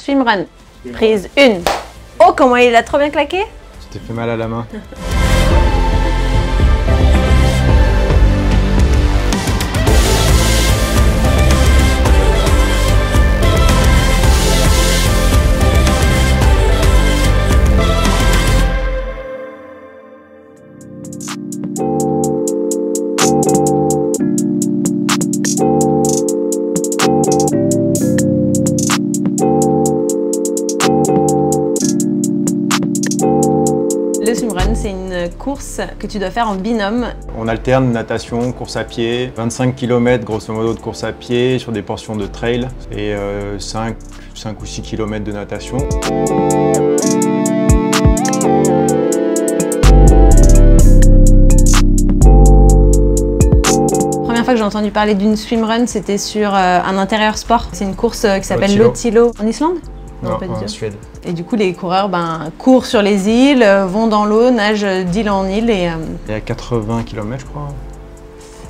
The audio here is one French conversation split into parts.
Swimrun. Prise 1. Oh, comment il a trop bien claqué! Tu t'es fait mal à la main. Le swimrun, c'est une course que tu dois faire en binôme. On alterne natation, course à pied, 25 km grosso modo de course à pied sur des portions de trail et 5 ou 6 km de natation. La première fois que j'ai entendu parler d'une swimrun, c'était sur un intérieur sport. C'est une course qui s'appelle l'Otilo. En Islande? Non, pas du en tout. Suède. Et du coup, les coureurs courent sur les îles, vont dans l'eau, nagent d'île en île et... Il y a 80 km je crois.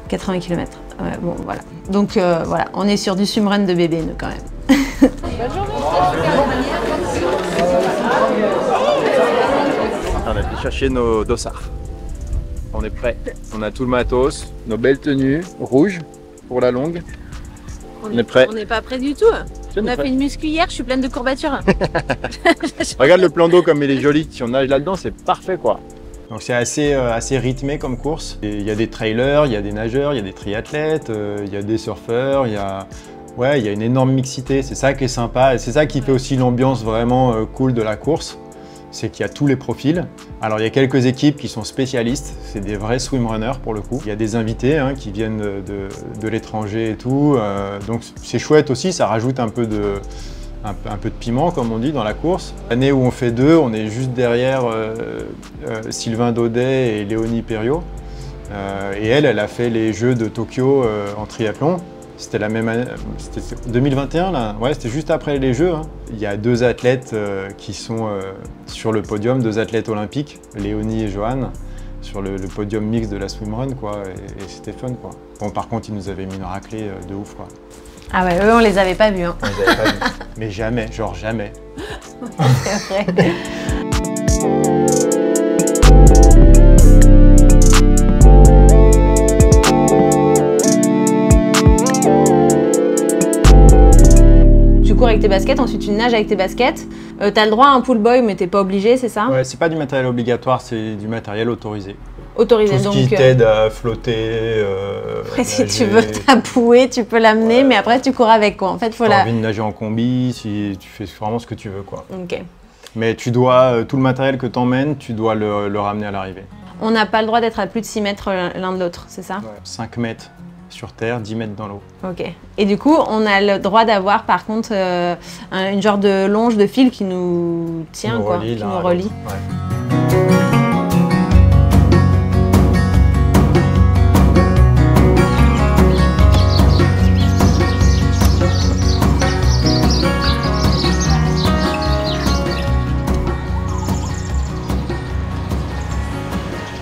80 km. Ouais, bon, voilà. Donc voilà, on est sur du swimrun de bébé, nous, quand même. Bonne journée. On a été chercher nos dossards. On est prêts. On a tout le matos, nos belles tenues rouges pour la longue. On est prêts. On n'est pas prêts du tout. On a fait une muscu hier, je suis pleine de courbatures. Regarde le plan d'eau comme il est joli. Si on nage là-dedans, c'est parfait quoi. Donc c'est assez rythmé comme course. Il y a des trailers, il y a des nageurs, il y a des triathlètes, il y a des surfeurs, il y a une énorme mixité. C'est ça qui est sympa et c'est ça qui fait aussi l'ambiance vraiment cool de la course. C'est qu'il y a tous les profils. Alors il y a quelques équipes qui sont spécialistes, c'est des vrais swimrunners pour le coup. Il y a des invités qui viennent de l'étranger et tout, donc c'est chouette aussi, ça rajoute un peu de piment comme on dit dans la course. L'année où on fait deux, on est juste derrière Sylvain Daudet et Léonie Perriot. Et elle a fait les Jeux de Tokyo en triathlon. C'était la même année, c'était 2021 là, ouais, c'était juste après les Jeux. Hein. Il y a deux athlètes qui sont sur le podium, deux athlètes olympiques, Léonie et Johan, sur le podium mixte de la swimrun quoi, et c'était fun quoi. Bon, par contre, ils nous avaient mis une raclée de ouf quoi. Ah ouais, eux on les avait pas vus. Hein. On les avait pas vus, mais jamais, genre jamais. C'est vrai. Avec tes baskets, ensuite tu nages avec tes baskets. T'as le droit à un pool boy, mais t'es pas obligé, c'est ça? Ouais, c'est pas du matériel obligatoire, c'est du matériel autorisé. Autorisé, tout ce donc. Qui t'aide à flotter. Après, si tu veux t'apouer, tu peux l'amener, mais après tu cours avec quoi. En fait, faut t'as envie de nager en combi, si tu fais vraiment ce que tu veux quoi. Ok. Mais tu dois, tout le matériel que t'emmènes, tu dois le ramener à l'arrivée. On n'a pas le droit d'être à plus de 6 mètres l'un de l'autre, c'est ça? Ouais. 5 mètres sur terre, 10 mètres dans l'eau. Ok. Et du coup, on a le droit d'avoir par contre une genre de longe de fil qui nous tient, qui nous relie. Ouais.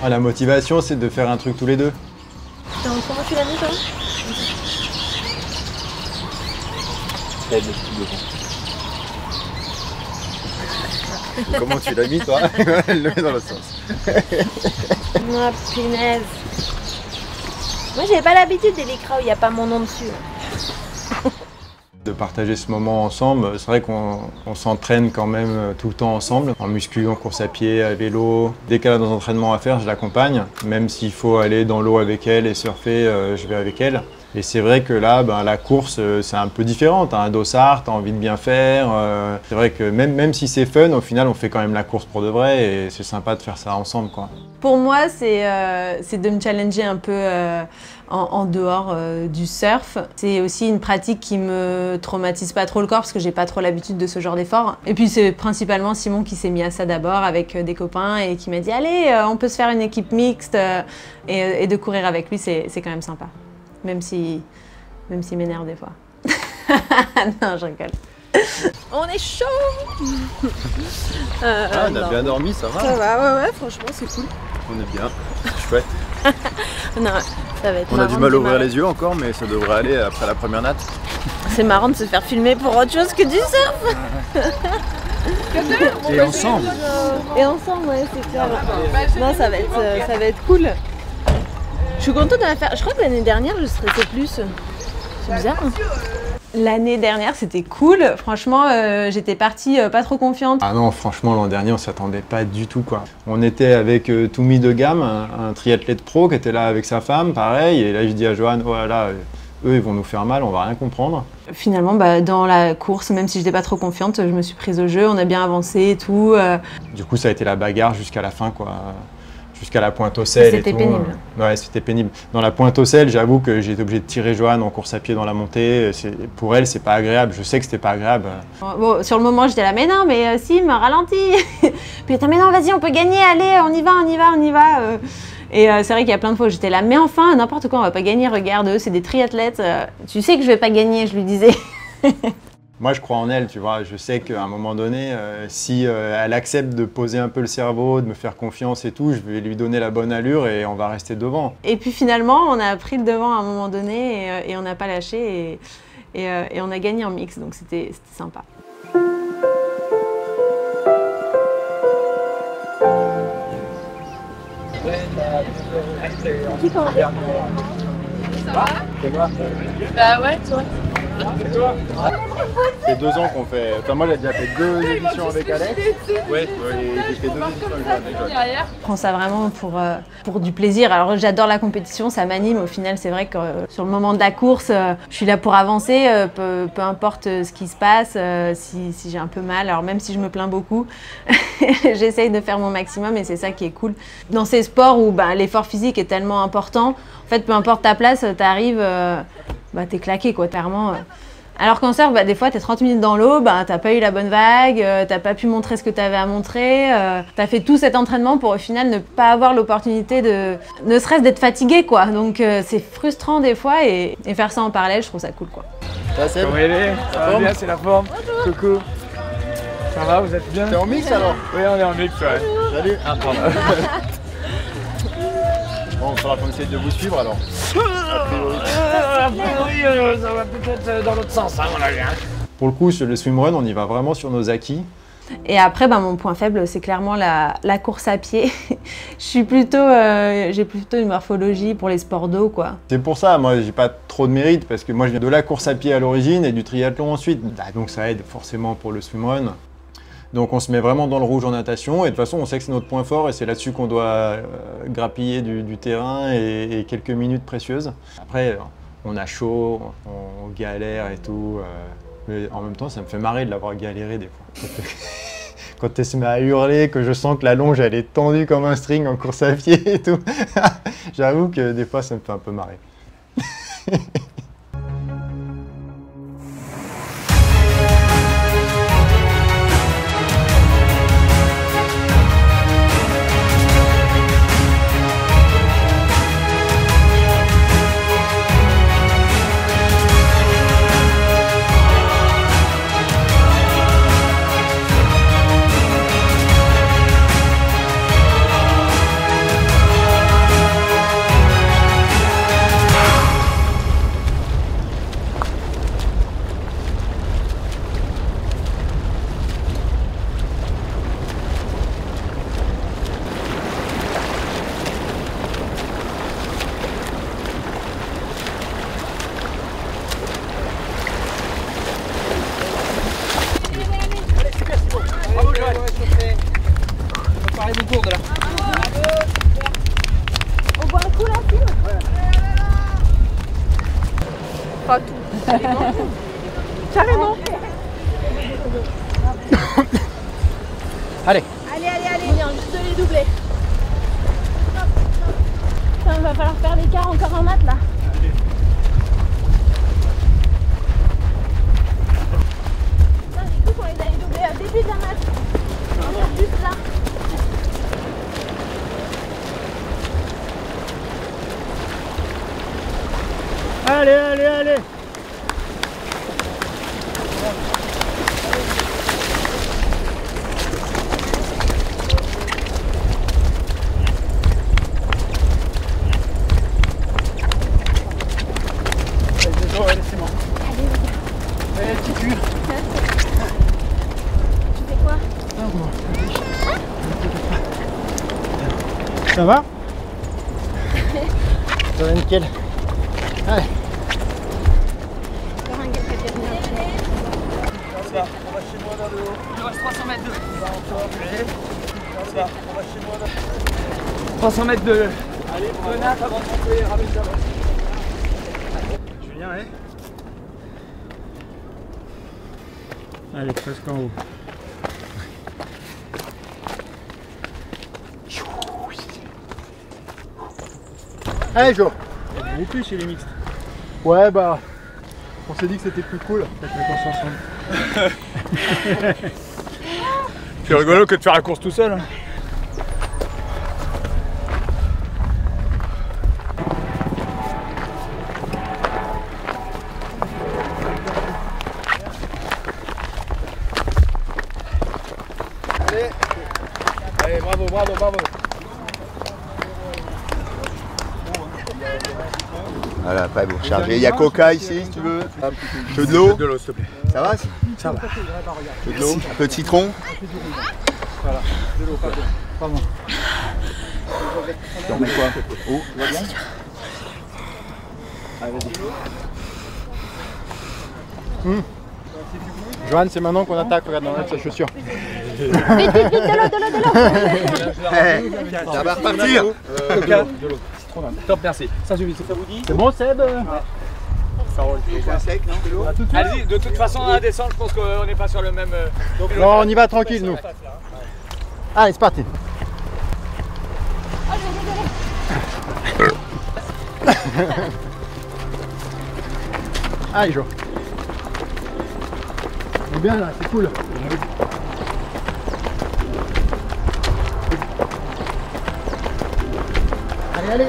Ah, la motivation, c'est de faire un truc tous les deux. Comment tu l'as mis toi? Comment tu l'as mis toi? Elle le met dans le sens. Ma punaise. Moi j'ai pas l'habitude des lycras où il n'y a pas mon nom dessus. De partager ce moment ensemble, c'est vrai qu'on s'entraîne quand même tout le temps ensemble, en muscu, en course à pied, à vélo. Dès qu'elle a des entraînements à faire, je l'accompagne, même s'il faut aller dans l'eau avec elle et surfer, je vais avec elle. Et c'est vrai que là, la course, c'est un peu différent. T'as un dossard, t'as envie de bien faire. C'est vrai que même si c'est fun, au final, on fait quand même la course pour de vrai et c'est sympa de faire ça ensemble, quoi. Pour moi, c'est de me challenger un peu en dehors du surf. C'est aussi une pratique qui me traumatise pas trop le corps parce que j'ai pas trop l'habitude de ce genre d'effort. Et puis c'est principalement Simon qui s'est mis à ça d'abord avec des copains et qui m'a dit « Allez, on peut se faire une équipe mixte et de courir avec lui, c'est quand même sympa. » Même s'il m'énerve des fois. Non, je rigole. On est chaud. On a bien dormi, ça va? Ça va, ouais, franchement, c'est cool. On est bien, chouette. Non, ça va être On a du mal à ouvrir les yeux encore, mais ça devrait aller après la première natte. C'est marrant de se faire filmer pour autre chose que du surf. Et ensemble. Et ensemble, ouais, c'est clair. Non, ça va être cool. Je suis contente de la faire. Je crois que l'année dernière, je stressais plus. C'est bizarre. Hein. L'année dernière, c'était cool. Franchement, j'étais partie pas trop confiante. Ah non, franchement, l'an dernier, on s'attendait pas du tout, quoi. On était avec Toumi de Gamme, un triathlète pro qui était là avec sa femme, pareil. Et là, je dis à Johan, voilà, eux, ils vont nous faire mal, on va rien comprendre. Finalement, dans la course, même si j'étais pas trop confiante, je me suis prise au jeu. On a bien avancé et tout. Du coup, ça a été la bagarre jusqu'à la fin, quoi. Jusqu'à la pointe au sel. C'était pénible. Ouais, c'était pénible. Dans la pointe au sel, j'avoue que j'ai été obligé de tirer Johan en course à pied dans la montée. Pour elle, c'est pas agréable. Je sais que c'était pas agréable. Bon, sur le moment, j'étais là, mais non, mais si, me ralentis. Puis mais non, vas-y, on peut gagner, allez, on y va. Et c'est vrai qu'il y a plein de fois où j'étais là, mais enfin, n'importe quoi, on va pas gagner, regarde, eux, c'est des triathlètes. Tu sais que je vais pas gagner, je lui disais. Moi, je crois en elle, tu vois. Je sais qu'à un moment donné, si elle accepte de poser un peu le cerveau, de me faire confiance et tout, je vais lui donner la bonne allure et on va rester devant. Et puis finalement, on a pris le devant à un moment donné et on n'a pas lâché et on a gagné en mix, donc c'était sympa. Ça va? Bah ouais, toi. Ça fait 2 ans qu'on fait. Enfin, moi, j'ai déjà fait 2 éditions avec Alex. Ouais, et j'ai fait 2 éditions avec Johan. Je prends ça vraiment pour du plaisir. Alors, j'adore la compétition, ça m'anime. Au final, c'est vrai que sur le moment de la course, je suis là pour avancer, peu importe ce qui se passe. Si j'ai un peu mal, alors même si je me plains beaucoup, j'essaye de faire mon maximum et c'est ça qui est cool. Dans ces sports où l'effort physique est tellement important, en fait, peu importe ta place, t'arrives, t'es claqué, quoi, clairement. Alors qu'en surf, des fois, t'es 30 minutes dans l'eau, t'as pas eu la bonne vague, t'as pas pu montrer ce que t'avais à montrer, t'as fait tout cet entraînement pour au final ne pas avoir l'opportunité ne serait-ce d'être fatigué, quoi. Donc c'est frustrant des fois et faire ça en parallèle, je trouve ça cool, quoi. Comment il est? Ça va bien, c'est la forme. Coucou. Ça va, vous êtes bien? T'es en mix alors? Oui, on est en mix, ouais. Salut. Ah, pardon. Bon, il faudra qu'on essaye de vous suivre alors. A priori, ça va peut-être dans l'autre sens, hein, mon avis. Pour le coup, sur le swimrun, on y va vraiment sur nos acquis. Et après, mon point faible, c'est clairement la course à pied. J'ai plutôt une morphologie pour les sports d'eau, quoi. C'est pour ça, moi, j'ai pas trop de mérite parce que moi, je viens de la course à pied à l'origine et du triathlon ensuite. Donc ça aide forcément pour le swimrun. Donc on se met vraiment dans le rouge en natation et de toute façon on sait que c'est notre point fort et c'est là-dessus qu'on doit grappiller du terrain et quelques minutes précieuses. Après on a chaud, on galère et tout, mais en même temps ça me fait marrer de l'avoir galéré des fois. Quand elle se met à hurler, que je sens que la longe elle est tendue comme un string en course à pied et tout, j'avoue que des fois ça me fait un peu marrer. Pas tout. Carrément. Allez. Allez, on vient juste de les doubler. Putain, il va falloir faire l'écart encore un mat là. Putain, j'ai cru qu'on les allait doubler à début d'un mat. On est juste là. Allez. Ça va? Ça va nickel. Allez. Ça, on va chez moi dans le haut. Il reste 300 mètres de. Ça, on va chez moi dans le haut. 300 mètres de. Allez, Renat avant de monter, ramène ça. Julien, hein? Allez, presque en haut. Allez, Jo. Beaucoup plus chez les mixtes. Ouais, bah, on s'est dit que c'était plus cool. Faites la course ensemble. C'est rigolo que de faire la course tout seul. Hein. Allez. Allez, bravo, bravo, bravo. Voilà, après vous rechargez. Il y a Coca ici si tu veux. Tu veux de l'eau? De l'eau, s'il te plaît. Ça va? Ça va. Tu veux de l'eau? Un peu de citron? Voilà, de l'eau, pas bon. Tu en mets quoi? Oh, tu vas bien? Allez, vas-y. Johan, c'est maintenant qu'on attaque, regarde, on enlève sa chaussure. Vite, vite, vite, de l'eau. Ça va repartir. De l'eau. Top, merci. Ça suffit, ça vous dit? C'est bon, Seb? Ça roule. Sec, non? De l'eau? Allez-y, de toute façon, à la descente, je pense qu'on n'est pas sur le même. Non, on y va tranquille, nous. Allez, c'est parti. Allez, Jo. On est bien là, c'est cool. Allez, allez.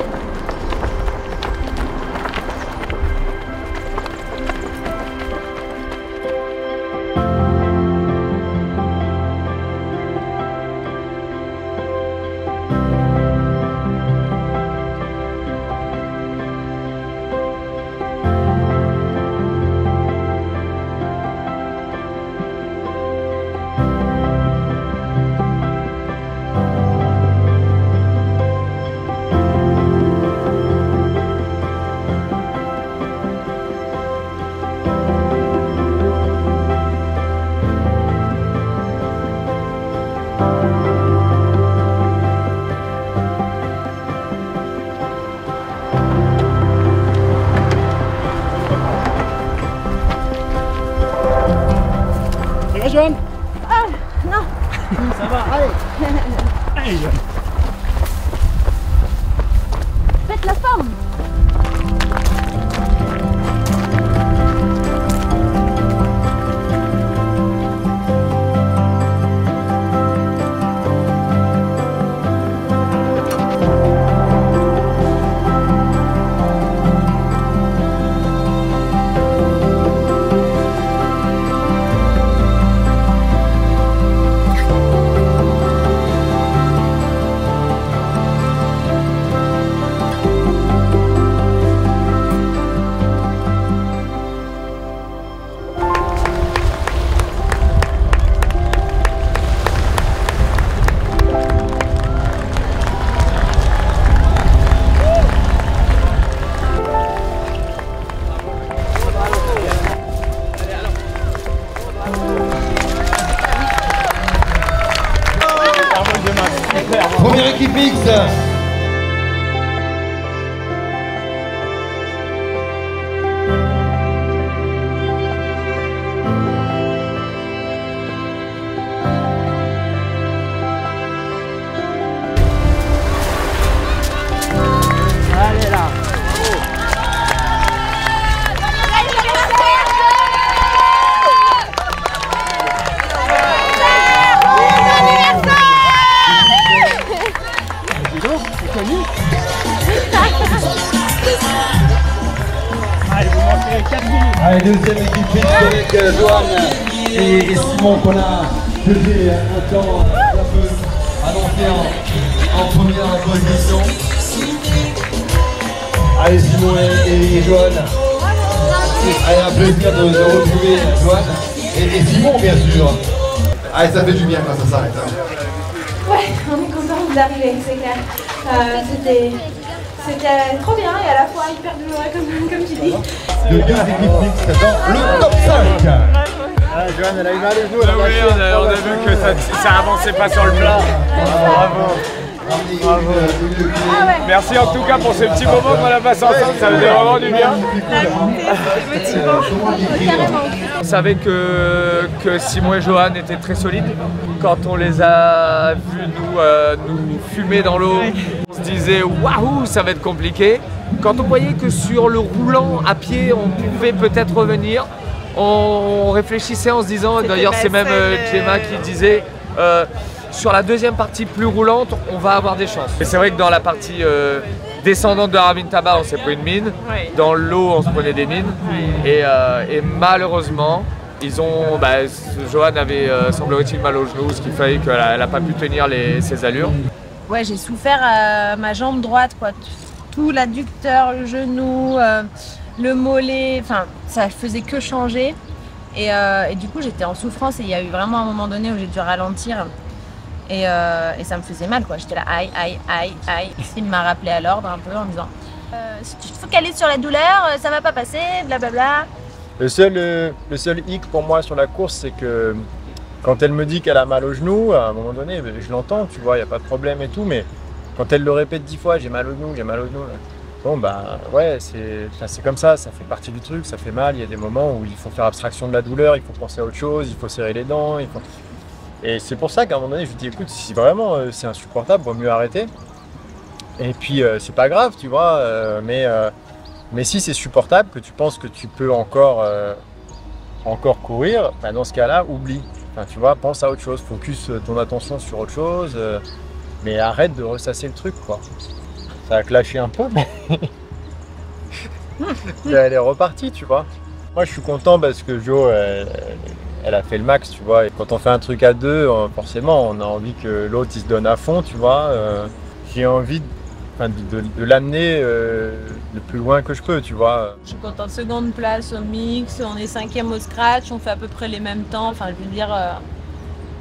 Johan? Ah, non. Ça va, allez. Allez, Johan. Faites la forme. Première équipe mixte. Allez là. Allez, deuxième équipe mixte avec Johan et Simon qu'on a fait un temps un peu annoncé en première position. Allez, Simon et Johan. Allez, un plaisir de retrouver Johan et Simon bien sûr. Allez, ça fait du bien quand ça s'arrête. Hein. Ouais, on est content d'arriver, c'est clair. C'était trop bien et à la fois hyper douloureux comme tu dis. De deux équipes mixtes dans le top 5. Ah, Johan, elle a eu mal au genou. Ah oui, on a vu que ça avançait pas sur le plat. Bravo. Bravo. Ah ouais. Merci en tout cas pour ce petit moment qu'on a passé ensemble, ça faisait vraiment du bien. On savait que Simon et Johan étaient très solides. Quand on les a vus nous fumer dans l'eau, on se disait waouh, ça va être compliqué. Quand on voyait que sur le roulant à pied, on pouvait peut-être revenir, on réfléchissait en se disant, d'ailleurs c'est même Gemma qui disait, sur la deuxième partie plus roulante, on va avoir des chances. Et c'est vrai que dans la partie descendante de Ravintaba, on s'est pris une mine. Oui. Dans l'eau, on se prenait des mines. Oui. Et malheureusement, Johan avait, semblerait-il, mal au genou, ce qui fait qu'elle n'a pas pu tenir ses allures. Ouais, j'ai souffert ma jambe droite, quoi. Tout l'adducteur, le genou, le mollet, enfin, ça faisait que changer. Et du coup, j'étais en souffrance et il y a eu vraiment un moment donné où j'ai dû ralentir. Et ça me faisait mal, quoi. J'étais là, aïe, aïe, aïe, aïe. Il m'a rappelé à l'ordre un peu en disant si tu te focalises sur la douleur, ça va pas passer, blablabla. Le seul hic pour moi sur la course, c'est que quand elle me dit qu'elle a mal au genou, à un moment donné, je l'entends, tu vois, il n'y a pas de problème et tout, mais quand elle le répète 10 fois, j'ai mal au genou, j'ai mal au genou. Bon, bah ouais, c'est comme ça fait partie du truc, ça fait mal. Il y a des moments où il faut faire abstraction de la douleur, il faut penser à autre chose, il faut serrer les dents. Et c'est pour ça qu'à un moment donné, je lui dis écoute, si vraiment c'est insupportable, vaut mieux arrêter. Et puis c'est pas grave, tu vois, mais si c'est supportable, que tu penses que tu peux encore courir, bah dans ce cas-là, oublie. Enfin, tu vois, pense à autre chose, focus ton attention sur autre chose, mais arrête de ressasser le truc, quoi. Ça a clashé un peu, mais elle est repartie, tu vois. Moi, je suis content parce que Jo, elle a fait le max, tu vois. Et quand on fait un truc à deux, forcément, on a envie que l'autre il se donne à fond, tu vois. J'ai envie de l'amener le plus loin que je peux, tu vois. Je suis contente, seconde place au mix, on est 5e au scratch, on fait à peu près les mêmes temps. Enfin, je veux dire,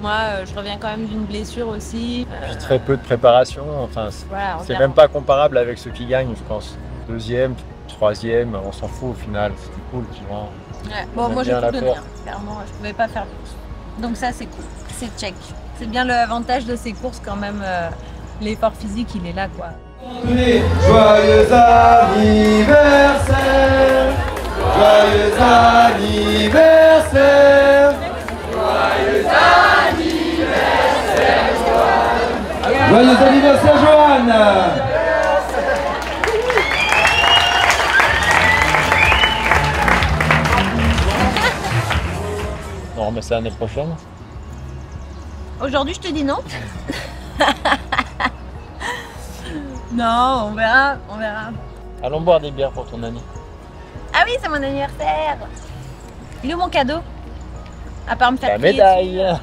moi, je reviens quand même d'une blessure aussi. Puis très peu de préparation, enfin, voilà, c'est même pas comparable avec ceux qui gagnent, je pense. 2e, 3e, on s'en fout au final, c'était cool, tu vois. Ouais. Bon, moi j'ai tout donné, clairement, je pouvais pas faire plus. Donc ça c'est cool, c'est check. C'est bien l'avantage de ces courses quand même, l'effort physique il est là, quoi. Joyeux anniversaire, joyeux anniversaire, joyeux anniversaire, Johan. Joyeux anniversaire, Johan. Non, mais c'est l'année prochaine. Aujourd'hui je te dis non. Non, on verra, on verra. Allons boire des bières pour ton année. Ah oui, c'est mon anniversaire. Il est où mon cadeau? À part me faire La crier médaille. dessus.